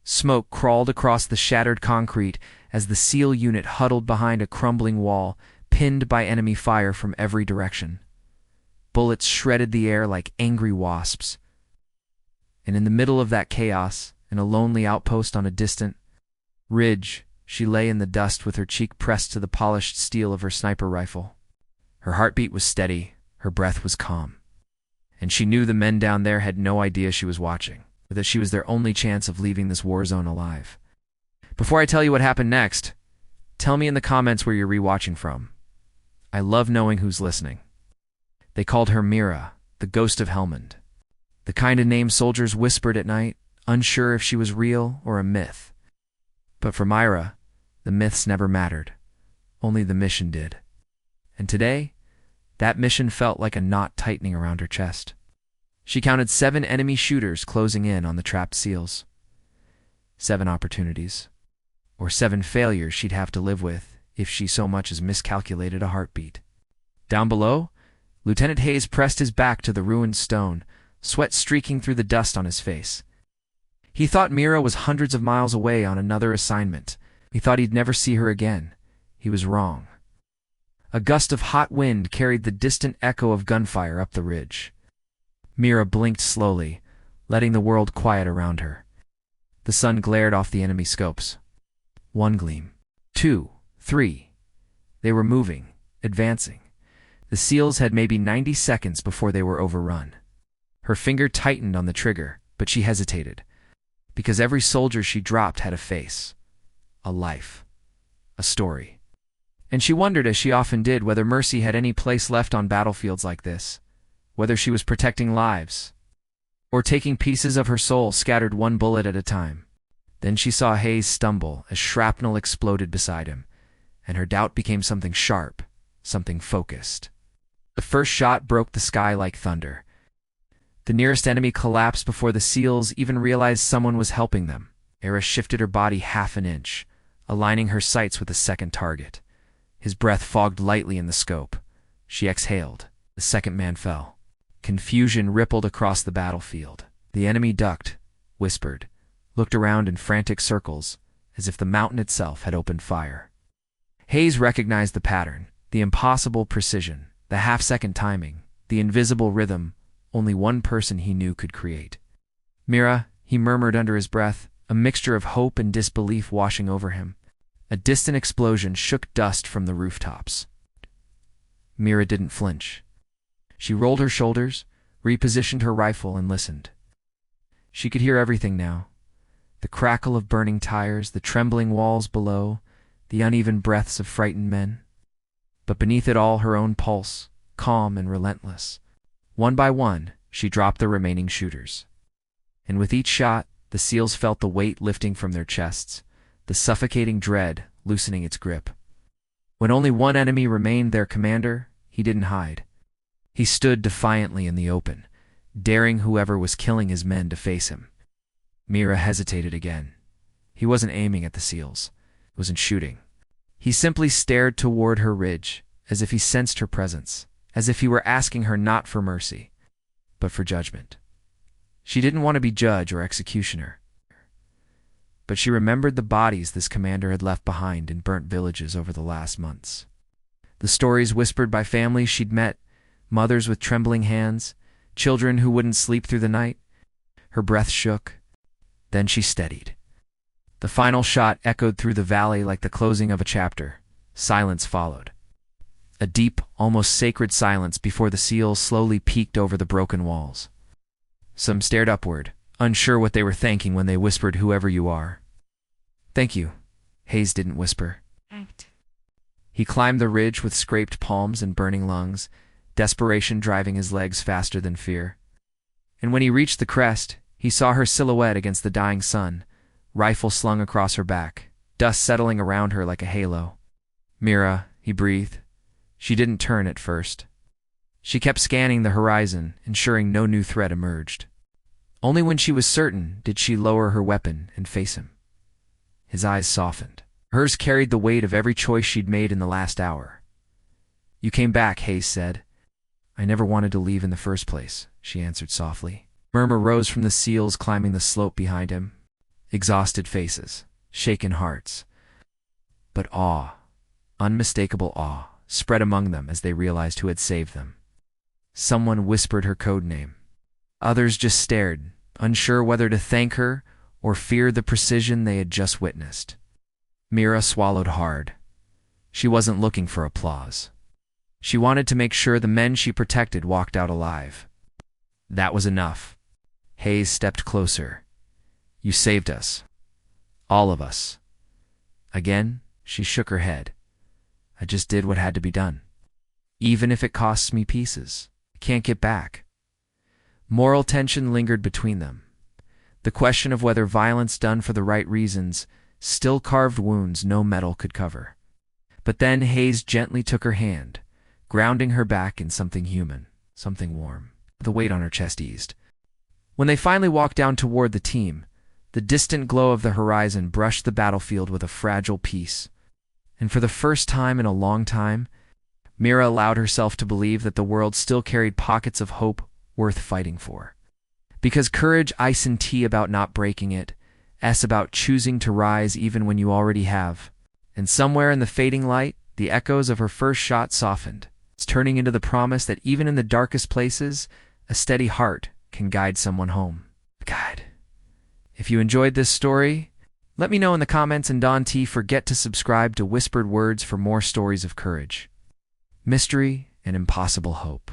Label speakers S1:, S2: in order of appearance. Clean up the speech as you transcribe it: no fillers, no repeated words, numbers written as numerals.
S1: Smoke crawled across the shattered concrete as the SEAL unit huddled behind a crumbling wall, pinned by enemy fire from every direction. Bullets shredded the air like angry wasps. And in the middle of that chaos, in a lonely outpost on a distant ridge, she lay in the dust with her cheek pressed to the polished steel of her sniper rifle. Her heartbeat was steady, her breath was calm. And she knew the men down there had no idea she was watching, or that she was their only chance of leaving this war zone alive. Before I tell you what happened next, tell me in the comments where you're rewatching from. I love knowing who's listening. They called her Mira, the ghost of Helmand. The kind of name soldiers whispered at night, unsure if she was real or a myth. But for Mira, the myths never mattered. Only the mission did. And today, that mission felt like a knot tightening around her chest. She counted 7 enemy shooters closing in on the trapped SEALs. 7 opportunities. Or 7 failures she'd have to live with if she so much as miscalculated a heartbeat. Down below, Lieutenant Hayes pressed his back to the ruined stone, sweat streaking through the dust on his face. He thought Mira was hundreds of miles away on another assignment. He thought he'd never see her again. He was wrong. A gust of hot wind carried the distant echo of gunfire up the ridge. Mira blinked slowly, letting the world quiet around her. The sun glared off the enemy scopes. 1 gleam. 2. 3. They were moving, advancing. The SEALs had maybe 90 seconds before they were overrun. Her finger tightened on the trigger, but she hesitated, because every soldier she dropped had a face, a life, a story. And she wondered, as she often did, whether mercy had any place left on battlefields like this, whether she was protecting lives, or taking pieces of her soul scattered one bullet at a time. Then she saw Hayes stumble as shrapnel exploded beside him, and her doubt became something sharp, something focused. The first shot broke the sky like thunder. The nearest enemy collapsed before the SEALs even realized someone was helping them. Mira shifted her body half an inch, aligning her sights with the second target. His breath fogged lightly in the scope. She exhaled. The second man fell. Confusion rippled across the battlefield. The enemy ducked, whispered, looked around in frantic circles, as if the mountain itself had opened fire. Hayes recognized the pattern, the impossible precision, the half-second timing, the invisible rhythm only one person he knew could create. Mira, he murmured under his breath, a mixture of hope and disbelief washing over him. A distant explosion shook dust from the rooftops. Mira didn't flinch. She rolled her shoulders, repositioned her rifle, and listened. She could hear everything now. The crackle of burning tires, the trembling walls below, the uneven breaths of frightened men. But beneath it all, her own pulse, calm and relentless. One by one, she dropped the remaining shooters. And with each shot, the SEALs felt the weight lifting from their chests, the suffocating dread loosening its grip. When only one enemy remained, their commander, he didn't hide. He stood defiantly in the open, daring whoever was killing his men to face him. Mira hesitated again. He wasn't aiming at the SEALs. He wasn't shooting. He simply stared toward her ridge, as if he sensed her presence, as if he were asking her not for mercy, but for judgment. She didn't want to be judge or executioner. But she remembered the bodies this commander had left behind in burnt villages over the last months. The stories whispered by families she'd met, mothers with trembling hands, children who wouldn't sleep through the night. Her breath shook. Then she steadied. The final shot echoed through the valley like the closing of a chapter. Silence followed. A deep, almost sacred silence before the SEALs slowly peeked over the broken walls. Some stared upward, unsure what they were thanking when they whispered, "Whoever you are." "Thank you," Hayes didn't whisper.
S2: Act.
S1: He climbed the ridge with scraped palms and burning lungs, desperation driving his legs faster than fear. And when he reached the crest, he saw her silhouette against the dying sun, rifle slung across her back, dust settling around her like a halo. "Mira," he breathed. She didn't turn at first. She kept scanning the horizon, ensuring no new threat emerged. Only when she was certain did she lower her weapon and face him. His eyes softened. Hers carried the weight of every choice she'd made in the last hour. "You came back," Hayes said. "I never wanted to leave in the first place," she answered softly. Murmur rose from the SEALs climbing the slope behind him. exhausted faces, shaken hearts. But awe, unmistakable awe, spread among them as they realized who had saved them. Someone whispered her code name. Others just stared, unsure whether to thank her or fear the precision they had just witnessed. Mira swallowed hard. She wasn't looking for applause. She wanted to make sure the men she protected walked out alive. That was enough. Hayes stepped closer. You saved us. All of us. Again, she shook her head. I just did what had to be done. Even if it costs me pieces, I can't get back. Moral tension lingered between them. The question of whether violence done for the right reasons still carved wounds no metal could cover. But then Hayes gently took her hand, grounding her back in something human, something warm. The weight on her chest eased. When they finally walked down toward the team, the distant glow of the horizon brushed the battlefield with a fragile peace. And for the first time in a long time, Mira allowed herself to believe that the world still carried pockets of hope worth fighting for. Because courage isn't about not breaking it, it's about choosing to rise even when you already have. And somewhere in the fading light, the echoes of her first shot softened, turning into the promise that even in the darkest places, a steady heart can guide someone home. God. If you enjoyed this story, let me know in the comments, and don't forget to subscribe to Whispered Words for more stories of courage, mystery, and impossible hope.